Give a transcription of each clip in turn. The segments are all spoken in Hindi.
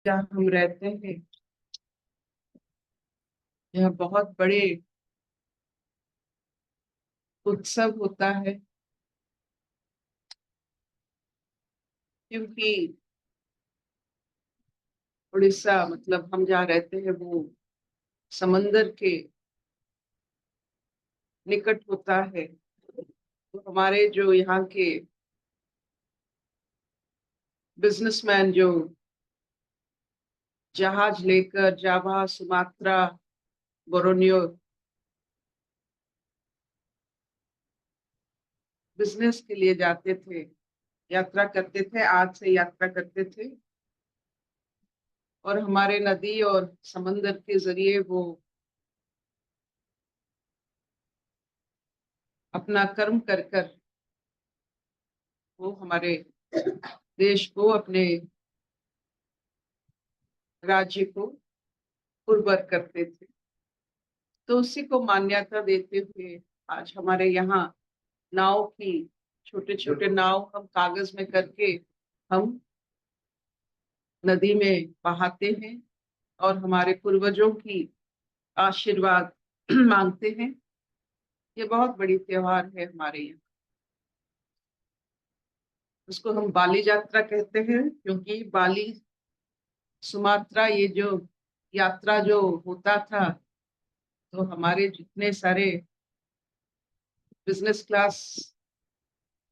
जहाँ हम रहते हैं यह बहुत बड़े उत्सव होता है, क्योंकि उड़ीसा मतलब हम जहाँ रहते हैं वो समंदर के निकट होता है। तो हमारे जो यहाँ के बिजनेसमैन जो जहाज लेकर जावा, सुमात्रा, बोरोनियो बिजनेस के लिए जाते थे, यात्रा करते थे, आज से यात्रा करते थे, और हमारे नदी और समंदर के जरिए वो अपना कर्म कर कर वो हमारे देश को, अपने राज्य को उर्वर करते थे। तो उसी को मान्यता देते हुए आज हमारे यहाँ नाव की, छोटे छोटे नाव हम कागज में करके हम नदी में बहाते हैं और हमारे पूर्वजों की आशीर्वाद मांगते हैं। ये बहुत बड़ी त्योहार है हमारे यहाँ। उसको हम बाली यात्रा कहते हैं, क्योंकि बाली सुमात्रा ये जो यात्रा जो होता था, तो हमारे जितने सारे बिजनेस क्लास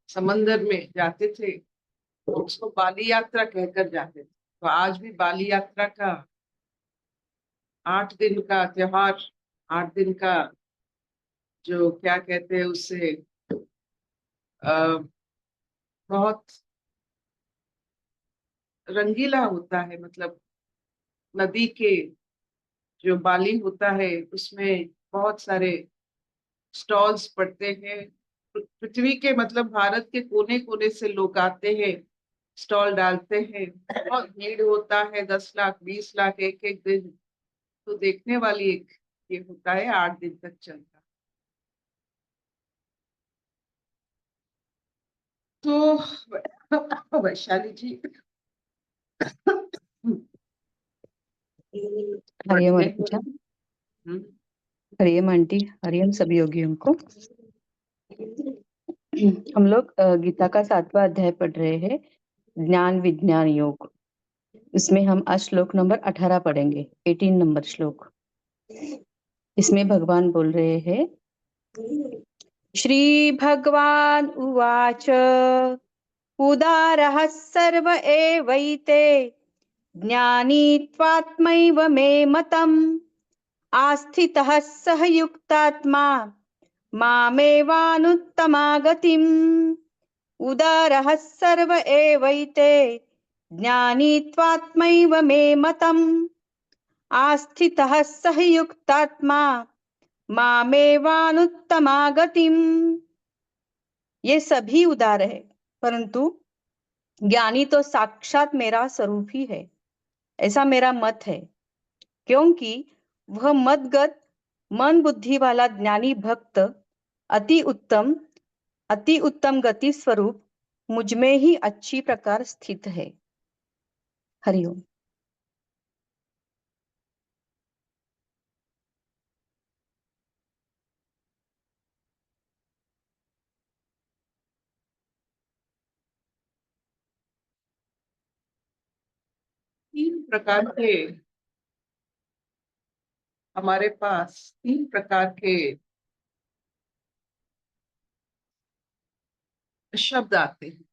समंदर में जाते थे तो उसको बाली यात्रा कहकर जाते थे। तो आज भी बाली यात्रा का 8 दिन का त्योहार, 8 दिन का जो क्या कहते हैं उससे बहुत रंगीला होता है। मतलब नदी के जो बाली होता है उसमें बहुत सारे स्टॉल्स पड़ते हैं। पृथ्वी के मतलब भारत के कोने कोने से लोग आते हैं, स्टॉल डालते हैं, बहुत भीड़ होता है, 10 लाख 20 लाख एक एक दिन। तो देखने वाली एक ये होता है, 8 दिन तक चलता। तो वैशाली जी हरियम पढ़ते अर्पिता, हैं। हरियम आंटी, हरियम सभी योगियों को। हम लोग गीता का 7वां अध्याय पढ़ रहे हैं, ज्ञान विज्ञान योग। इसमें हम आज श्लोक नंबर 18 पढ़ेंगे, 18 नंबर श्लोक। इसमें भगवान बोल रहे हैं, श्री भगवान उवाच उदारः सर्व एवैते ज्ञानी त्वात्मैव मे मतम् आस्थितः सह युक्तात्मा मामेवानुत्तमागतिम्। उदारः सर्व एवैते ज्ञानी त्वात्मैव मे मतम् आस्थितः सह युक्तात्मा मामेवानुत्तमागतिम्। ये सभी उदार है, परंतु ज्ञानी तो साक्षात मेरा स्वरूप ही है, ऐसा मेरा मत है। क्योंकि वह मतगत मन बुद्धि वाला ज्ञानी भक्त अति उत्तम गति स्वरूप मुझ में ही अच्छी प्रकार स्थित है। हरिओम। 3 प्रकार के हमारे पास 3 प्रकार के शब्द आते हैं।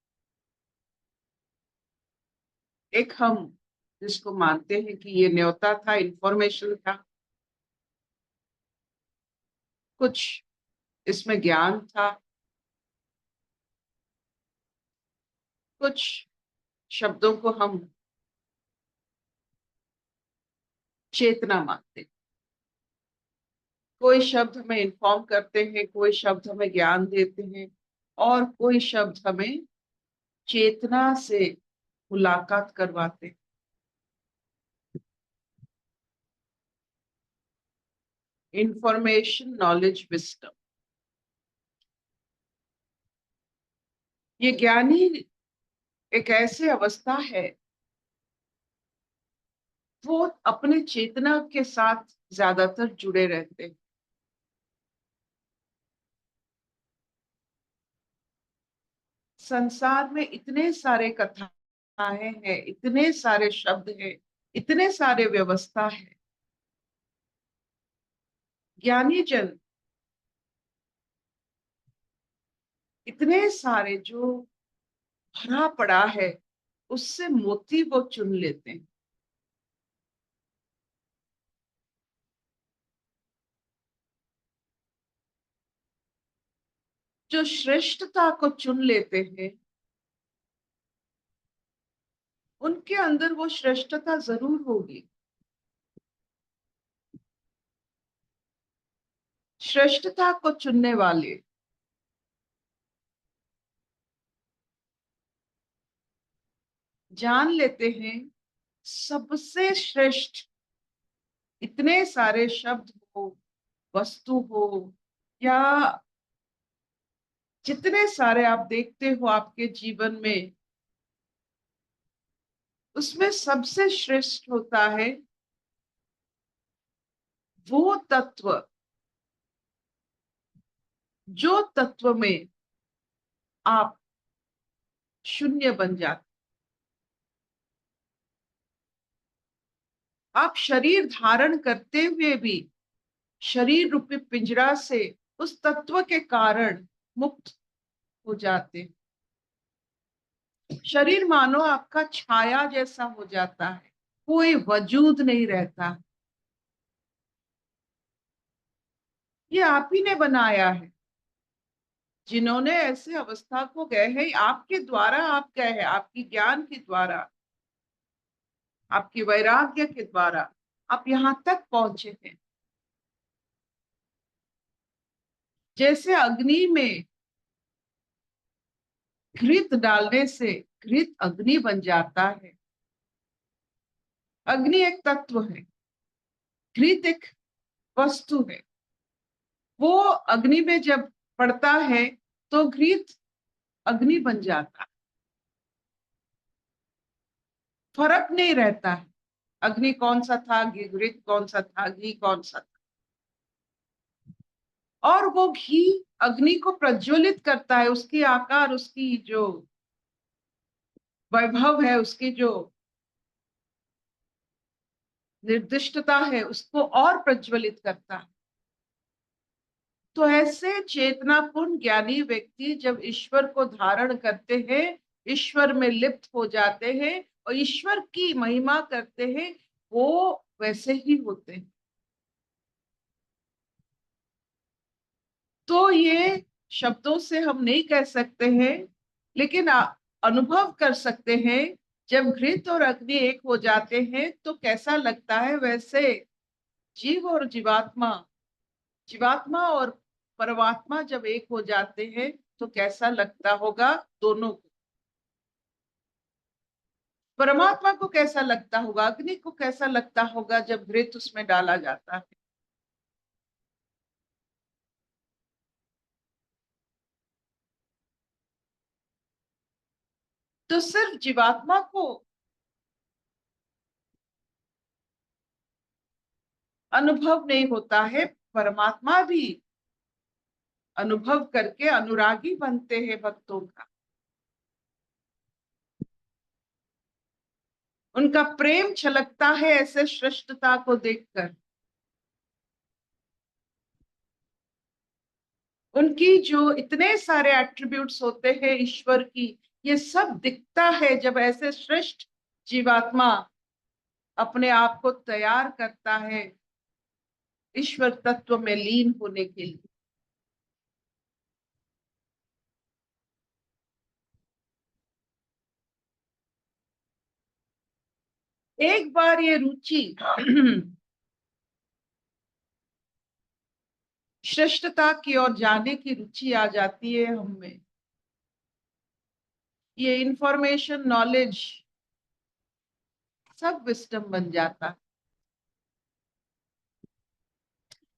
एक हम जिसको मानते हैं कि ये न्योता था, इंफॉर्मेशन था, कुछ इसमें ज्ञान था, कुछ शब्दों को हम चेतना मानते हैं। कोई शब्द हमें इन्फॉर्म करते हैं, कोई शब्द हमें ज्ञान देते हैं, और कोई शब्द हमें चेतना से मुलाकात करवाते हैं। Information, knowledge, wisdom. ये ज्ञानी एक ऐसी अवस्था है वो अपने चेतना के साथ ज्यादातर जुड़े रहते हैं। संसार में इतने सारे कथाएं हैं, इतने सारे शब्द हैं, इतने सारे व्यवस्था है। ज्ञानी जन इतने सारे जो भरा पड़ा है उससे मोती वो चुन लेते हैं। जो श्रेष्ठता को चुन लेते हैं उनके अंदर वो श्रेष्ठता जरूर होगी। श्रेष्ठता को चुनने वाले जान लेते हैं सबसे श्रेष्ठ, इतने सारे शब्द हो, वस्तु हो, या जितने सारे आप देखते हो आपके जीवन में, उसमें सबसे श्रेष्ठ होता है वो तत्व जो तत्व में आप शून्य बन जाते। आप शरीर धारण करते हुए भी शरीर रूपी पिंजरा से उस तत्व के कारण मुक्त हो जाते। शरीर मानो आपका छाया जैसा हो जाता है, कोई वजूद नहीं रहता। ये आप ही ने बनाया है। जिन्होंने ऐसे अवस्था को गए हैं आपके द्वारा, आप गए हैं, आपकी ज्ञान के द्वारा, आपकी वैराग्य के द्वारा आप यहां तक पहुंचे हैं। जैसे अग्नि में घृत डालने से घृत अग्नि बन जाता है। अग्नि एक तत्व है, घृत एक वस्तु है। वो अग्नि में जब पड़ता है तो घृत अग्नि बन जाता है। फर्क नहीं रहता है अग्नि कौन सा था, घृत कौन सा था, घी कौन सा था। और वो घी अग्नि को प्रज्वलित करता है, उसकी आकार, उसकी जो वैभव है, उसकी जो निर्दिष्टता है उसको और प्रज्वलित करता है। तो ऐसे चेतनापूर्ण ज्ञानी व्यक्ति जब ईश्वर को धारण करते हैं, ईश्वर में लिप्त हो जाते हैं और ईश्वर की महिमा करते हैं, वो वैसे ही होते हैं। तो ये शब्दों से हम नहीं कह सकते हैं, लेकिन अनुभव कर सकते हैं। जब घृत और अग्नि एक हो जाते हैं तो कैसा लगता है। वैसे जीव और जीवात्मा, जीवात्मा और परमात्मा जब एक हो जाते हैं तो कैसा लगता होगा दोनों को। परमात्मा को कैसा लगता होगा, अग्नि को कैसा लगता होगा जब घृत उसमें डाला जाता है। तो सिर्फ जीवात्मा को अनुभव नहीं होता है, परमात्मा भी अनुभव करके अनुरागी बनते हैं भक्तों का। उनका प्रेम छलकता है ऐसे श्रेष्ठता को देखकर। उनकी जो इतने सारे एट्रीब्यूट्स होते हैं ईश्वर की, ये सब दिखता है जब ऐसे श्रेष्ठ जीवात्मा अपने आप को तैयार करता है ईश्वर तत्व में लीन होने के लिए। एक बार ये रुचि श्रेष्ठता की ओर जाने की रुचि आ जाती है हम में, ये इंफॉर्मेशन, नॉलेज सब विस्डम बन जाता।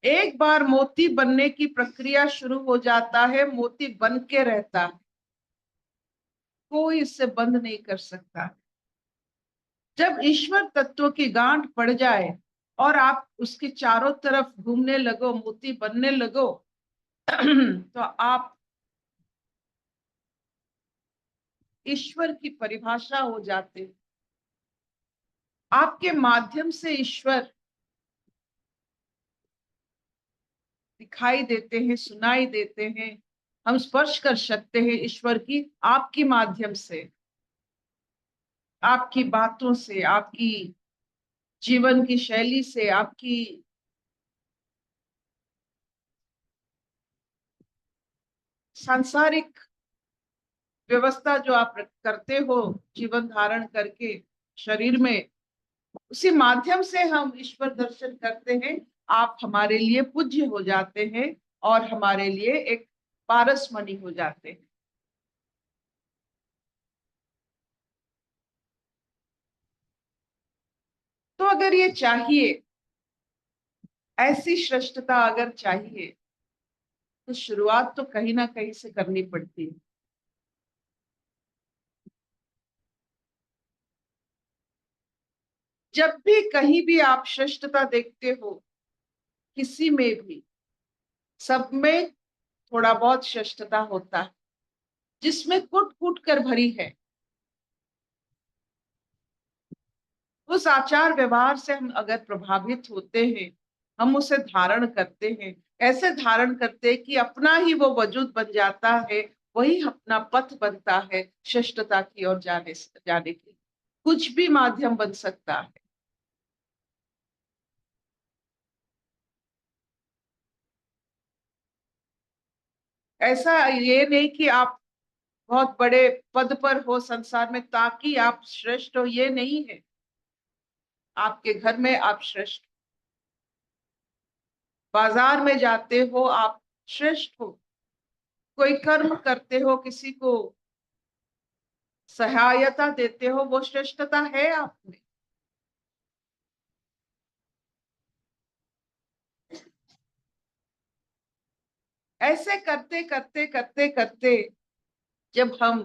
एक बार मोती बनने की प्रक्रिया शुरू हो जाता है, मोती बन के रहता है, कोई इससे बंद नहीं कर सकता। जब ईश्वर तत्व की गांठ पड़ जाए और आप उसके चारों तरफ घूमने लगो, मोती बनने लगो, तो आप ईश्वर की परिभाषा हो जाते हैं। आपके माध्यम से ईश्वर दिखाई देते हैं, सुनाई देते हैं, हम स्पर्श कर सकते हैं ईश्वर की आपकी माध्यम से, आपकी बातों से, आपकी जीवन की शैली से, आपकी सांसारिक व्यवस्था जो आप करते हो जीवन धारण करके शरीर में, उसी माध्यम से हम ईश्वर दर्शन करते हैं। आप हमारे लिए पूज्य हो जाते हैं और हमारे लिए एक पारसमणि हो जाते हैं। तो अगर ये चाहिए, ऐसी श्रेष्ठता अगर चाहिए, तो शुरुआत तो कहीं ना कहीं से करनी पड़ती है। जब भी कहीं भी आप श्रेष्ठता देखते हो, किसी में भी, सब में थोड़ा बहुत श्रेष्ठता होता है, जिसमें कूट कूट कर भरी है। उस आचार व्यवहार से हम अगर प्रभावित होते हैं, हम उसे धारण करते हैं, ऐसे धारण करते हैं कि अपना ही वो वजूद बन जाता है, वही अपना पथ बनता है श्रेष्ठता की ओर जाने की। कुछ भी माध्यम बन सकता है। ऐसा ये नहीं कि आप बहुत बड़े पद पर हो संसार में ताकि आप श्रेष्ठ हो, ये नहीं है। आपके घर में आप श्रेष्ठ, बाजार में जाते हो आप श्रेष्ठ हो, कोई कर्म करते हो, किसी को सहायता देते हो, वो श्रेष्ठता है आप में। ऐसे करते करते करते करते जब हम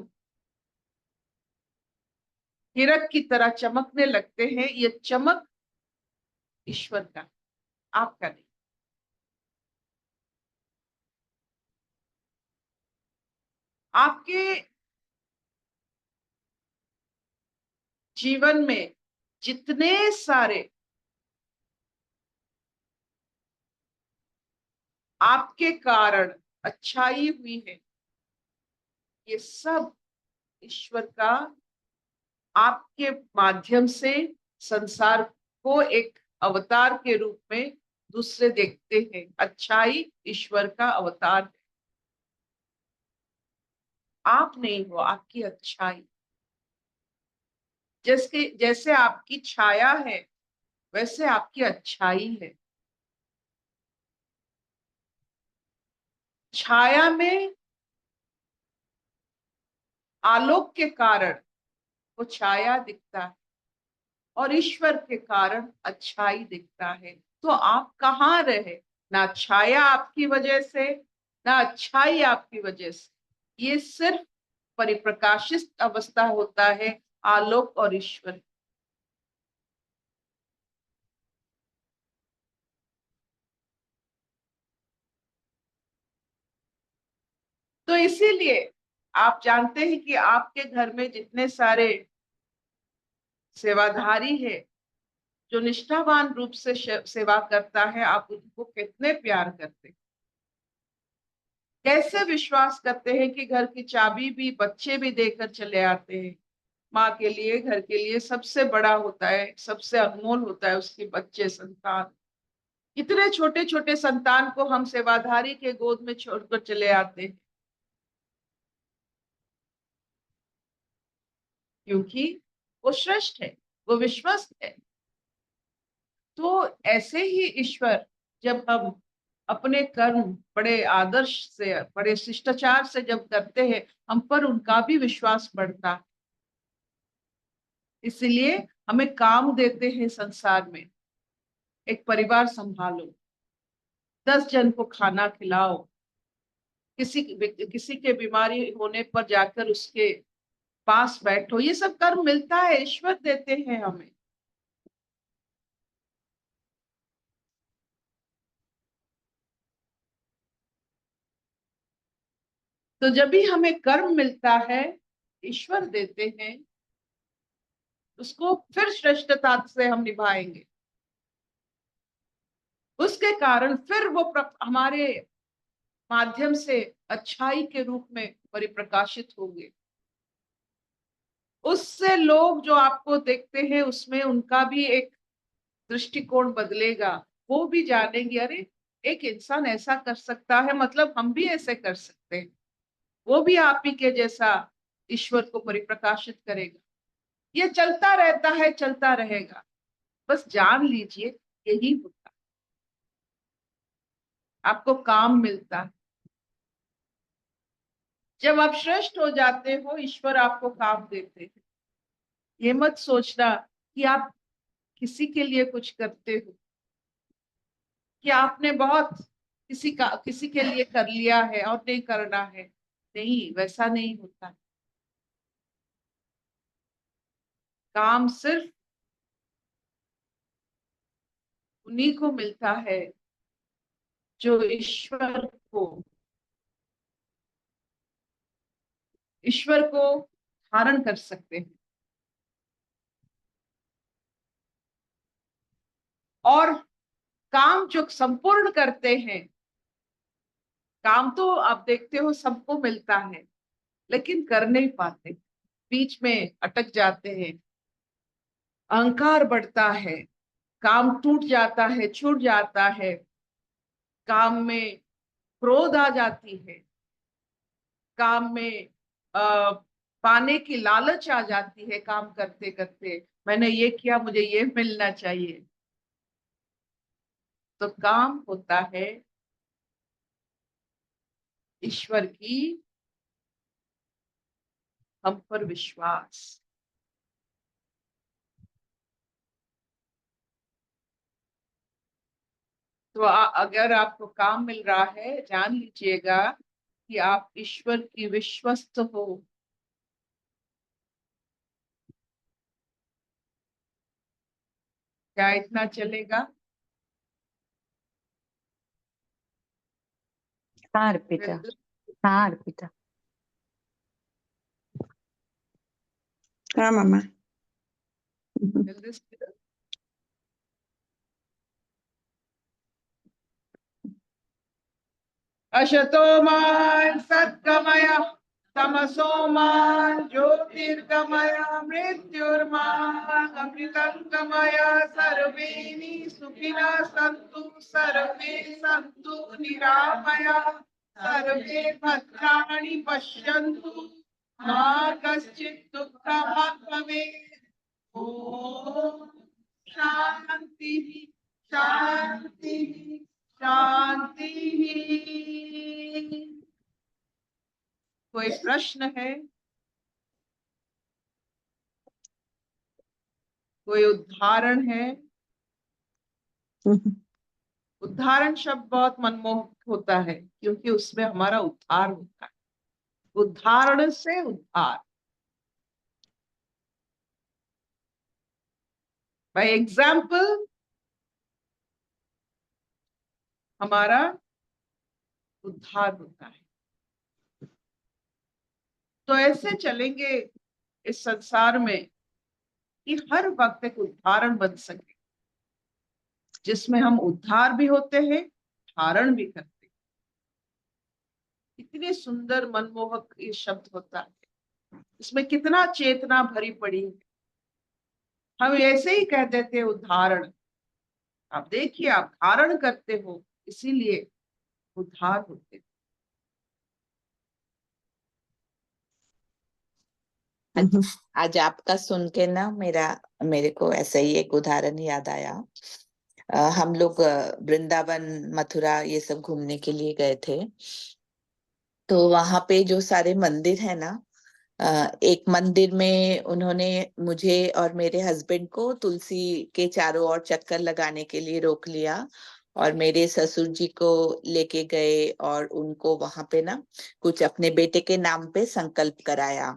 हीरक की तरह चमकने लगते हैं, ये चमक ईश्वर का, आपका नहीं। आपके जीवन में जितने सारे आपके कारण अच्छाई हुई है, ये सब ईश्वर का आपके माध्यम से संसार को एक अवतार के रूप में दूसरे देखते हैं। अच्छाई ईश्वर का अवतार है। आप नहीं हो, आपकी अच्छाई। जैसे आपकी छाया है, वैसे आपकी अच्छाई है। छाया में आलोक के कारण वो छाया दिखता है और ईश्वर के कारण अच्छाई दिखता है। तो आप कहाँ रहे? ना छाया आपकी वजह से, ना अच्छाई आपकी वजह से। ये सिर्फ परिप्रकाशित अवस्था होता है आलोक और ईश्वर। तो इसीलिए आप जानते हैं कि आपके घर में जितने सारे सेवाधारी है, जो निष्ठावान रूप से सेवा करता है, आप उनको कितने प्यार करते हैं, कैसे विश्वास करते हैं कि घर की चाबी भी बच्चे भी देकर चले आते हैं। माँ के लिए, घर के लिए सबसे बड़ा होता है, सबसे अनमोल होता है उसके बच्चे, संतान। इतने छोटे छोटे संतान को हम सेवाधारी के गोद में छोड़कर चले आते हैं, क्योंकि वो श्रेष्ठ है, वो विश्वस्त है। तो ऐसे ही ईश्वर, जब हम अपने कर्म बड़े आदर्श से, बड़े शिष्टाचार से जब करते हैं, हम पर उनका भी विश्वास बढ़ता है। इसलिए हमें काम देते हैं संसार में, एक परिवार संभालो, 10 जन को खाना खिलाओ, किसी के बीमारी होने पर जाकर उसके पास बैठो, ये सब कर्म मिलता है, ईश्वर देते हैं हमें। तो जब भी हमें कर्म मिलता है, ईश्वर देते हैं, उसको फिर श्रेष्ठता से हम निभाएंगे। उसके कारण फिर वो हमारे माध्यम से अच्छाई के रूप में परिप्रकाशित होंगे। उससे लोग जो आपको देखते हैं उसमें उनका भी एक दृष्टिकोण बदलेगा। वो भी जानेंगे, अरे एक इंसान ऐसा कर सकता है, मतलब हम भी ऐसे कर सकते हैं। वो भी आप ही के जैसा ईश्वर को परिप्रकाशित करेगा। ये चलता रहता है, चलता रहेगा। बस जान लीजिए यही होता है। आपको काम मिलता है, जब आप श्रेष्ठ हो जाते हो ईश्वर आपको काम देते हैं। ये मत सोचना कि आप किसी के लिए कुछ करते हो, कि आपने बहुत किसी के लिए कर लिया है और नहीं करना है। नहीं, वैसा नहीं होता। काम सिर्फ उन्हीं को मिलता है जो ईश्वर को धारण कर सकते हैं। और काम जो संपूर्ण करते हैं, काम तो आप देखते हो सबको मिलता है, लेकिन कर नहीं पाते, बीच में अटक जाते हैं, अहंकार बढ़ता है, काम टूट जाता है, छूट जाता है, काम में क्रोध आ जाती है, काम में पाने की लालच आ जाती है। काम करते करते मैंने ये किया, मुझे ये मिलना चाहिए। तो काम होता है ईश्वर की हम पर विश्वास। तो अगर आपको काम मिल रहा है, जान लीजिएगा कि आप ईश्वर की विश्वस्त हो। क्या इतना चलेगा? हाँ अर्पिता, हाँ अर्पिता। हाँ मामा। अशतो मा सत्कमय, तमसो मा ज्योतिर्गमय, मृत्युर्मा अमृतंगमय। सर्वेणि सुखिनः सन्तु, सर्वे सन्तु निरामया, सर्वे भद्राणि पश्यन्तु, मा कश्चित् दुःखभाग् भवेत्। ओम शांति शांति शांति। कोई प्रश्न है? कोई उदाहरण है? उदाहरण शब्द बहुत मनमोहक होता है, क्योंकि उसमें हमारा उद्धार होता है। उदाहरण से उद्धार, बाय एग्जाम्पल हमारा उद्धार होता है। तो ऐसे चलेंगे इस संसार में कि हर वक्त एक उदाहरण बन सके, जिसमें हम उद्धार भी होते हैं, धारण भी करते हैं। इतने सुंदर मनमोहक ये शब्द होता है, इसमें कितना चेतना भरी पड़ी है। हम ऐसे ही कह देते हैं उदाहरण। आप देखिए, आप धारण करते हो, इसीलिए उद्धार होते हैं। आज आपका सुन के ना मेरे को ऐसा ही एक उदाहरण याद आया। हम लोग वृंदावन, मथुरा ये सब घूमने के लिए गए थे। तो वहां पे जो सारे मंदिर है ना, एक मंदिर में उन्होंने मुझे और मेरे हस्बैंड को तुलसी के चारों ओर चक्कर लगाने के लिए रोक लिया, और मेरे ससुर जी को लेके गए और उनको वहां पे ना कुछ अपने बेटे के नाम पे संकल्प कराया।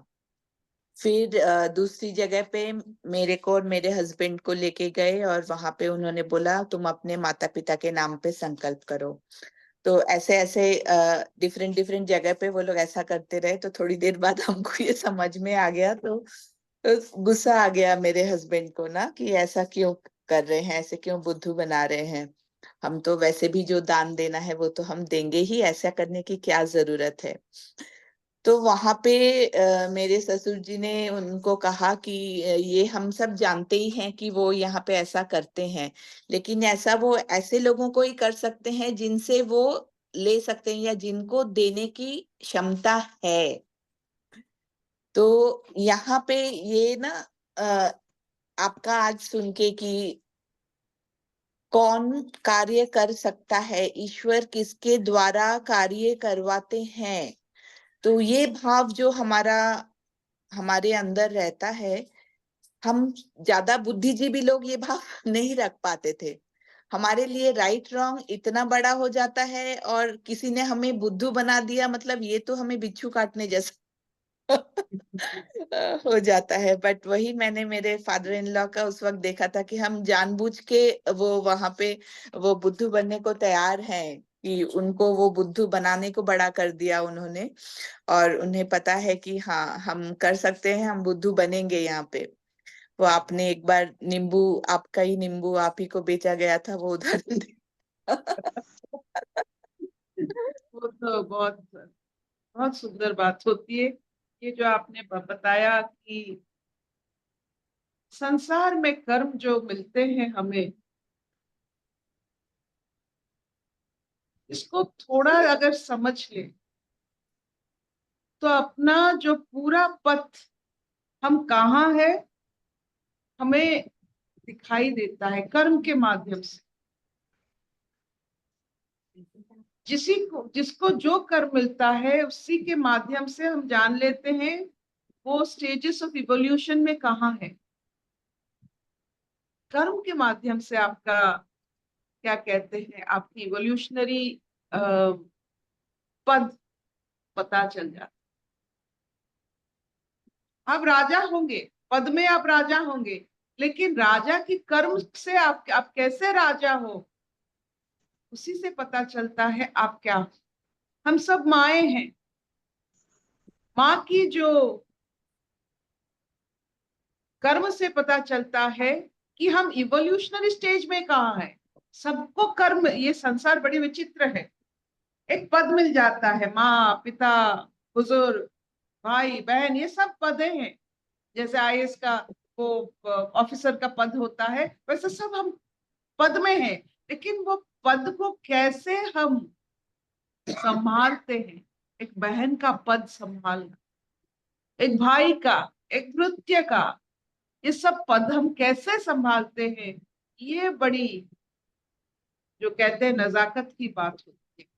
फिर दूसरी जगह पे मेरे को और मेरे हस्बैंड को लेके गए और वहां पे उन्होंने बोला तुम अपने माता पिता के नाम पे संकल्प करो। तो ऐसे ऐसे डिफरेंट डिफरेंट जगह पे वो लोग ऐसा करते रहे। तो थोड़ी देर बाद हमको ये समझ में आ गया, तो गुस्सा आ गया मेरे हस्बैंड को ना कि ऐसा क्यों कर रहे हैं, ऐसे क्यों बुद्धू बना रहे हैं। हम तो वैसे भी जो दान देना है वो तो हम देंगे ही, ऐसा करने की क्या जरूरत है। तो वहां पे मेरे ससुर जी ने उनको कहा कि ये हम सब जानते ही हैं कि वो यहाँ पे ऐसा करते हैं, लेकिन ऐसा वो ऐसे लोगों को ही कर सकते हैं जिनसे वो ले सकते हैं या जिनको देने की क्षमता है। तो यहाँ पे ये ना अ, आपका आज सुन के कि कौन कार्य कर सकता है, ईश्वर किसके द्वारा कार्य करवाते हैं, तो ये भाव जो हमारे अंदर रहता है, हम ज्यादा बुद्धिजीवी लोग ये भाव नहीं रख पाते थे। हमारे लिए राइट रॉन्ग इतना बड़ा हो जाता है और किसी ने हमें बुद्धू बना दिया, मतलब ये तो हमें बिच्छू काटने जैसा हो जाता है। बट वही मैंने मेरे फादर इन लॉ का उस वक्त देखा था कि हम जानबूझ के वो वहां पे वो बुद्धू बनने को तैयार हैं, कि उनको वो बुद्धू बनाने को बड़ा कर दिया उन्होंने, और उन्हें पता है कि हाँ हम कर सकते हैं, हम बुद्धू बनेंगे यहाँ पे। वो आपने एक बार नींबू, आपका ही नींबू आप ही को बेचा गया था, वो उदाहरण वो तो बहुत बहुत सुंदर बात होती है। ये जो आपने बताया कि संसार में कर्म जो मिलते हैं हमें, इसको थोड़ा अगर समझ ले तो अपना जो पूरा पथ हम कहाँ है हमें दिखाई देता है कर्म के माध्यम से। जिसको जो कर्म मिलता है उसी के माध्यम से हम जान लेते हैं वो स्टेजेस ऑफ इवोल्यूशन में कहाँ है। कर्म के माध्यम से आपका क्या कहते हैं, आपकी इवोल्यूशनरी पद पता चल जाता। आप राजा होंगे, पद में आप राजा होंगे, लेकिन राजा की कर्म से आप कैसे राजा हो, उसी से पता चलता है आप क्या हो। हम सब माए हैं। माँ की जो कर्म से पता चलता है कि हम इवोल्यूशनरी स्टेज में कहाँ हैं। सबको कर्म, ये संसार बड़ी विचित्र है। एक पद मिल जाता है, माँ पिता बुजुर्ग भाई बहन, ये सब पदे हैं। जैसे आईएएस का वो ऑफिसर का पद होता है, वैसे सब हम पद में हैं। लेकिन वो पद को कैसे हम संभालते हैं, एक बहन का पद संभालना, एक भाई का, एक नृत्य का, ये सब पद हम कैसे संभालते हैं, ये बड़ी जो कहते हैं नजाकत की बात होती है।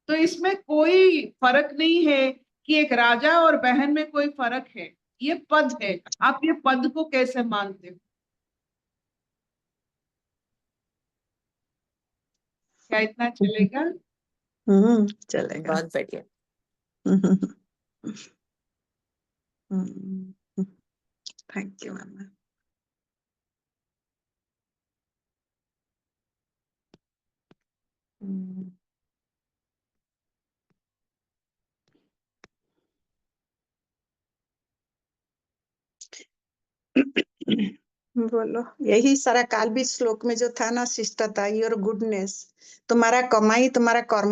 तो इसमें कोई फर्क नहीं है कि एक राजा और बहन में कोई फर्क है, ये पद है। आप ये पद को कैसे मानते हो? क्या इतना चलेगा? चलेगा। बहुत बढ़िया। Thank you ma'am. बोलो, यही सारा काल भी श्लोक में जो था ना, शिष्टता, योर गुडनेस, तुम्हारा कमाई, तुम्हारा कर्म